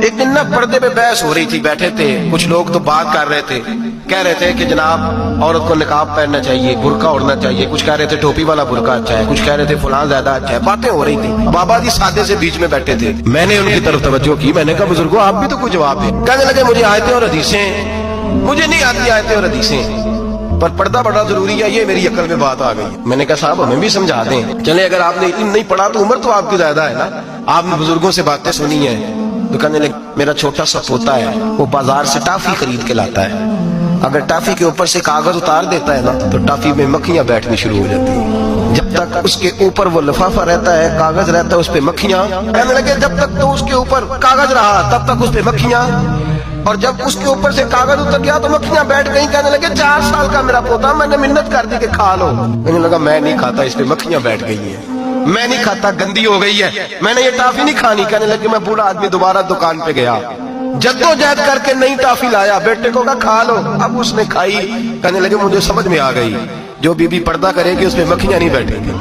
ایک دن نا پردے پہ بحث ہو رہی تھی، بیٹھے تھے کچھ لوگ تو بات کر رہے تھے، کہہ رہے تھے کہ جناب عورت کو نقاب پہننا چاہیے، برقع اوڑھنا چاہیے، کچھ کہہ رہے تھے ٹوپی والا برقع اچھا ہے، کچھ کہہ رہے تھے فلاں زیادہ اچھا ہے، باتیں ہو رہی تھی۔ بابا جی سادے سے بیچ میں بیٹھے تھے، میں نے ان کی طرف توجہ کی، میں نے کہا بزرگوں آپ بھی تو کوئی جواب دیں۔ کہنے لگے مجھے آیتیں اور حدیثیں مجھے نہیں آتی، آیتیں اور حدیثیں، پر پردہ بڑا ضروری ہے، یہ میری عقل میں بات آ گئی۔ میں نے کہا صاحب ہمیں بھی سمجھا دیں، چلے اگر آپ نے علم نہیں پڑھا تو عمر تو آپ کی زیادہ ہے نا، آپ نے بزرگوں سے باتیں سنی ہیں۔ تو کہنے لگے میرا چھوٹا سا پوتا ہے، وہ بازار سے ٹافی خرید کے لاتا ہے، اگر ٹافی کے اوپر سے کاغذ اتار دیتا ہے نا تو ٹافی میں مکھیاں بیٹھنی شروع ہو جاتی ہیں، جب تک اس کے اوپر وہ لفافہ رہتا ہے، کاغذ رہتا ہے، اس پہ مکھیاں، کہنے لگے جب تک تو اس کے اوپر کاغذ رہا تب تک اس پہ مکھیاں، اور جب اس کے اوپر سے کاغذ اتر گیا تو مکھیاں بیٹھ گئیں۔ کہنے لگے 4 سال کا میرا پوتا، میں نے منت کر دی کہ کھا لو، کہنے لگا میں نہیں کھاتا، اس پہ مکھیاں بیٹھ گئی ہیں، میں نہیں کھاتا، گندی ہو گئی ہے، میں نے یہ ٹافی نہیں کھانی۔ کہنے لگے میں بوڑھا آدمی دوبارہ دکان پہ گیا، جدوجہد کر کے نئی ٹافی لایا، بیٹے کو کہا کھا لو، اب اس نے کھائی، کہنے لگے مجھے سمجھ میں آ گئی جو بی بی پردہ کرے گی اس پہ مکھیاں نہیں بیٹھیں گی۔